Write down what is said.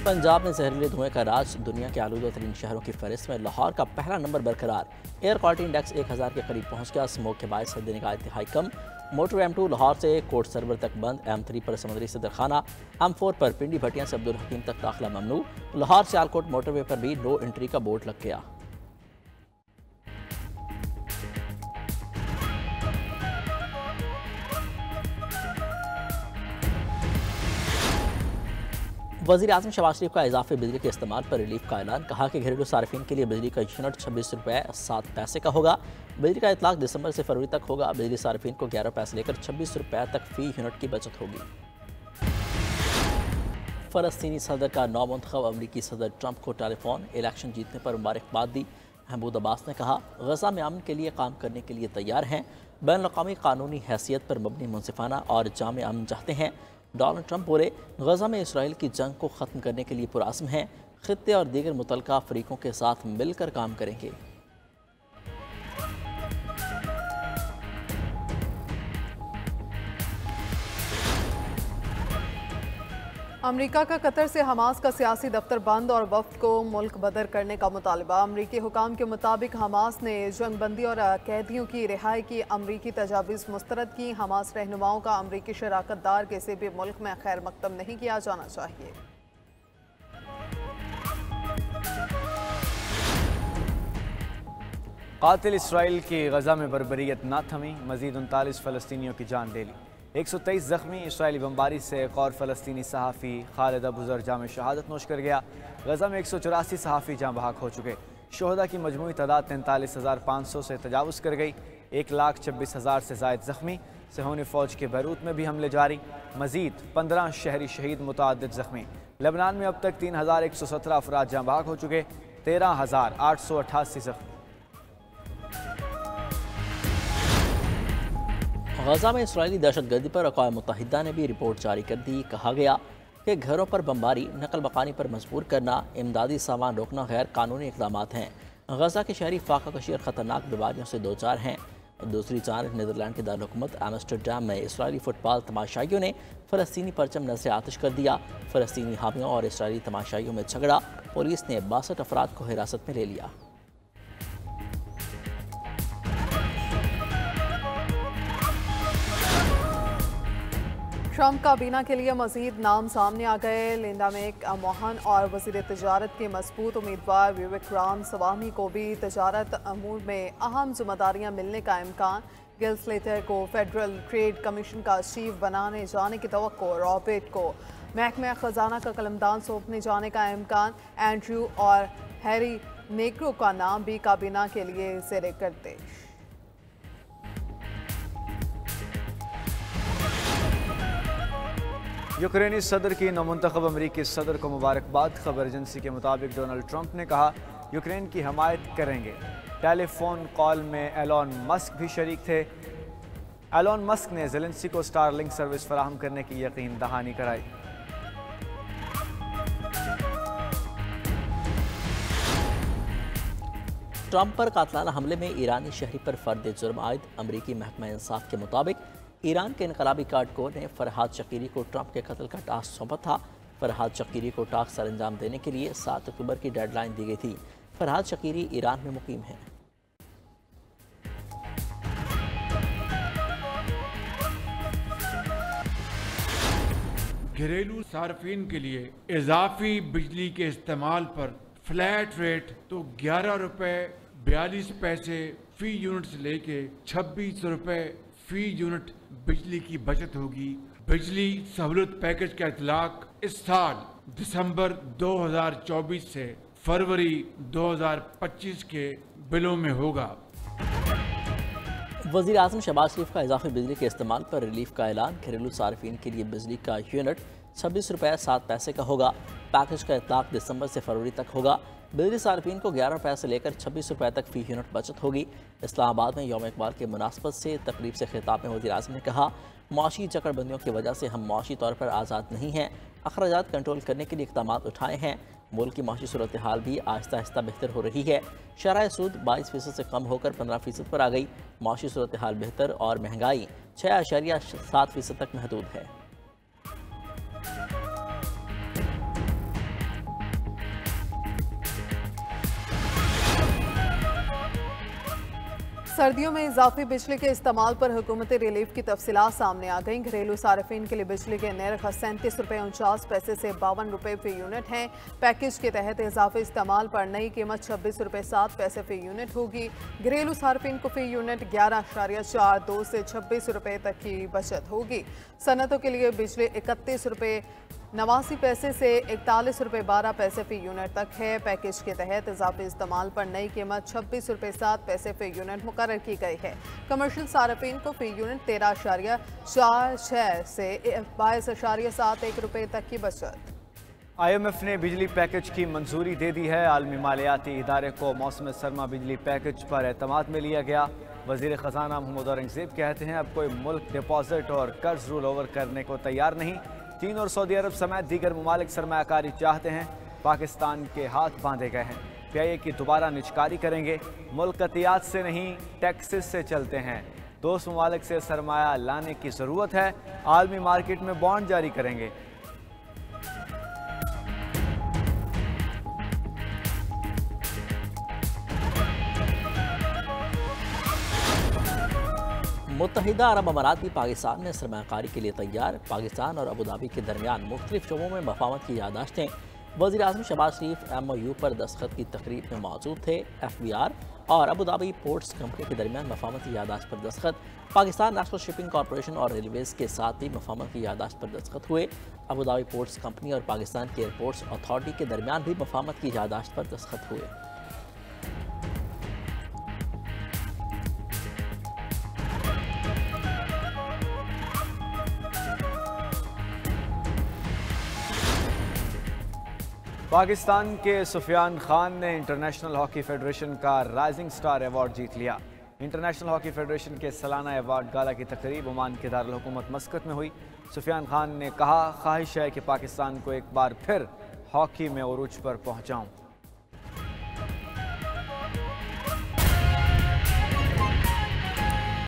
पंजाब में जहरीले धुएं का राज, दुनिया के आलूदा तरीन शहरों की फहरिस्त में लाहौर का पहला नंबर बरकरार। एयर क्वालिटी इंडेक्स 1000 के करीब पहुंच गया। स्मोक के बायस निगाह इंतहाई कम। मोटर M2 लाहौर से कोट सरवर तक बंद। M3 पर समुद्री सदरखाना, M4 पर पिंडी भटियां से अब्दुल हकीम तक दाखिला ममनू। लाहौर सियालकोट मोटरवे पर भी नो एंट्री का बोर्ड लग गया। वज़ीर आज़म शहबाज शरीफ का इजाफी बिजली के इस्तेमाल पर रिलीफ का ऐलान। कहा कि घरेलू सार्फिन के लिए बिजली का यूनिट 26 रुपये 7 पैसे का होगा। बिजली का इतलाक दिसंबर से फरवरी तक होगा। बिजली सार्फिन को 11 पैसे लेकर 26 रुपये तक फी यूनिट की बचत होगी। फ़लस्तीनी सदर का नौमुंतखब अमरीकी सदर ट्रंप को टेलीफोन, इलेक्शन जीतने पर मुबारकबाद दी। महमूद अब्बास ने कहा गजा में अमन के लिए काम करने के लिए तैयार हैं। बैनुल-अक़वामी कानूनी हैसियत पर मबनी मुंसिफाना और जाम अमन चाहते हैं। डोनाल्ड ट्रंप बोले गजा में इसराइल की जंग को ख़त्म करने के लिए पुरअज़्म हैं। खित्ते और दीगर मुतल्लिका फ़रीक़ों के साथ मिलकर काम करेंगे। अमेरिका का कतर से हमास का सियासी दफ्तर बंद और वफ्द को मुल्क बदर करने का मुतालबा। अमरीकी हुकाम के मुताबिक हमास ने जंगबंदी और कैदियों की रिहाई की अमरीकी तजावीज़ मुस्तरद की। हमास रहनुमाओं का अमरीकी शराकतदार किसी भी मुल्क में खैर मकदम नहीं किया जाना चाहिए। कातिल इसराइल की गजा में बर्बरियत ना थमी, मजीद 39 फ़लस्तीनियों की जान ले ली। 123 ज़ख्मी। इसराइली बमबारी से एक और फ़लस्तीनी सहाफ़ी खालिद अबू ज़र जाम शहादत नोश कर गया। गजा में 184 सहाफ़ी जाँ बहक हो चुके। शोहदा की मजमूई तादाद 43,500 से तजावुज़ कर गई। 1,26,000 से ज़ायद ज़ख्मी। सेहोनी फ़ौज के बैरूत में भी हमले जारी। मज़ीद 15 शहरी शहीद, मुतअद्दिद ज़ख्मी। लेबनान में अब तक 3,117 अफराद जाँ बहक हो चुके। 13,888 ज़ख्मी। गजा में इसराइली दहशतगर्दी पर अक़वाम मुत्तहिदा ने भी रिपोर्ट जारी कर दी। कहा गया कि घरों पर बमबारी, नकल मकानी पर मजबूर करना, इमदादी सामान रोकना गैर कानूनी इक़दाम हैं। गजा के शहरी फाका कशी और ख़तरनाक बीमारियों से दो चार हैं। दूसरी जानब नीदरलैंड के दारुलहुकूमत एम्स्टरडैम में इसराइली फुटबॉल तमाशाइयों ने फ़लस्तीनी परचम नज़र आतिश कर दिया। फ़लस्तीनी हामियों और इसराइली तमाशाइयों में झगड़ा। पुलिस ने 62 अफराद को हिरासत में ले लिया। ट्रंप काबीना के लिए मजीद नाम सामने आ गए। लिंडा मैकमोहन और वज़ीर तजारत के मजबूत उम्मीदवार विवेक राम स्वामी को भी तजारत अमूर में अहम जिम्मेदारियां मिलने का इम्कान। गिल स्लेटर को फेडरल ट्रेड कमीशन का चीफ बनाने जाने की तवक्को। रॉबर्ट को महकमा खजाना का कलमदान सौंपने जाने का इम्कान। एंड्रयू और हैरी नेग्रो का नाम भी काबीना के लिए ज़ेरे गर्दिश। यूक्रेनी सदर की नौमुंतखब अमरीकी सदर को मुबारकबाद। खबर एजेंसी के मुताबिक डोनाल्ड ट्रंप ने कहा यूक्रेन की हमायत करेंगे। टेलीफोन कॉल में एलोन मस्क भी शरीक थे। एलोन मस्क ने ज़ेलेंस्की को स्टारलिंक सर्विस फराहम करने की यकीन दहानी कराई। ट्रंप पर कातलाना हमले में ईरानी शहरी पर फर्द जुर्म आयद। अमरीकी महकमा इंसाफ के मुताबिक ईरान के इनकलाबी गार्ड कोर ने फरहाद शकीरी को ट्रंप के कत्ल का टास्क सौंपा था। फरहाद शकीरी को टास्क सर अंजाम देने के लिए 7 अक्टूबर की डेडलाइन दी गई थी। फरहाद शकीरी ईरान में मुकीम हैं। घरेलू सार्फिन के लिए इजाफी बिजली के इस्तेमाल पर फ्लैट रेट तो 11 रुपये 42 पैसे फी यूनिट से लेके 26 रुपये फी यूनिट बिजली की बचत होगी। बिजली सहूलत पैकेज का इतलाक इस साल दिसंबर 2024 से फरवरी 2025 के बिलों में होगा। वज़ीर आज़म शहबाज शरीफ का इजाफी बिजली के इस्तेमाल पर रिलीफ का ऐलान। घरेलू सार्फिन के लिए बिजली का यूनिट 26 रुपये 7 पैसे का होगा। पैकेज का इतलाक दिसंबर से फरवरी तक होगा। बिजली सार्फिन को 11 रुपये से लेकर 26 रुपये तक फी यूनिट बचत होगी। इस्लामाबाद में यौम इकबाल के मुनासबत से तकरीब से खिताब में वज़ीर आज़म ने कहा मुआशी चकड़बंदियों की वजह से हम मुआशी तौर पर आज़ाद नहीं हैं। अखराजात कंट्रोल करने के लिए इक़दाम उठाए हैं। मुल्क की माशी सूरत हाल भी आहिस्ता आहिस्ता बेहतर हो रही है। शरह सूद 22% से कम होकर 15% पर आ गई। माशी सूरत हाल बेहतर और महंगाई 6.7% तक महदूद है। सर्दियों में इजाफी बिजली के इस्तेमाल पर हुकूमती रिलीफ की तफसीलात सामने आ गई। घरेलू सार्फिन के लिए बिजली के नर्ख 37 रुपये 49 पैसे से 52 रुपये फी यूनिट हैं। पैकेज के तहत इजाफी इस्तेमाल पर नई कीमत 26 रुपये 7 पैसे फी यूनिट होगी। घरेलू सार्फिन को फी यूनिट 11.42 से 26 रुपये तक की बचत होगी। सनतों के लिए बिजली 31 रुपये 89 पैसे से 41 रुपये 12 पैसे फी यूनिट तक है। पैकेज के तहत इजाफी इस्तेमाल पर नई कीमत 26 रुपये 7 पैसे फी यूनिट मुकर्रर की गई है। कमर्शियल सार्फिन को फी यूनिट 13.46 से 22.71 रुपये तक की बचत। IMF ने बिजली पैकेज की मंजूरी दे दी है। आलमी मालियाती इदारे को मौसम सरमा बिजली पैकेज पर एतमाद में लिया गया। वज़ीर ख़जाना मोहम्मद औरंगज़ेब कहते हैं अब कोई मुल्क डिपॉजिट और कर्ज रोल ओवर करने को तैयार नहीं। चीन और सऊदी अरब समेत दीगर ममालिक सरमायाकारी चाहते हैं। पाकिस्तान के हाथ बांधे गए हैं। PIA की दोबारा निजकारी करेंगे। मुल्क कतियात से नहीं टैक्सेस से चलते हैं। दोस्त ममालिक से सरमाया लाने की ज़रूरत है। आलमी मार्केट में बॉन्ड जारी करेंगे। मुत्तहिदा अरब अमारात भी पाकिस्तान में सरमायाकारी के लिए तैयार। पाकिस्तान और अबू धाबी के दरमियान मुख्तलिफ शोबों में मफाहमत की यादाश्तें। वज़ीर आज़म शहबाज शरीफ MOU पर दस्तखत की तकरीब में मौजूद थे। FBR और अबू धाबी पोर्ट्स कंपनी के दरमियान मफाहमत की यादाश्त पर दस्तखत। पाकिस्तान नेशनल शिपिंग कॉरपोरेशन और रेलवेज़ के साथ भी मफाहमत की यादाश्त पर दस्तखत हुए। अबू धाबी पोर्ट्स कंपनी और पाकिस्तान के एयरपोर्ट्स अथॉरिटी के दरमियान भी मफाहमत की यादाश्त पर दस्तखत हुए। पाकिस्तान के सुफियान खान ने इंटरनेशनल हॉकी फेडरेशन का राइजिंग स्टार अवार्ड जीत लिया। इंटरनेशनल हॉकी फेडरेशन के सालाना अवार्ड गाला की तकरीब ओमान के दारुल हुकूमत मस्कत में हुई। सुफियान खान ने कहा, ख्वाहिश है कि पाकिस्तान को एक बार फिर हॉकी में उरूज पर पहुंचाऊं।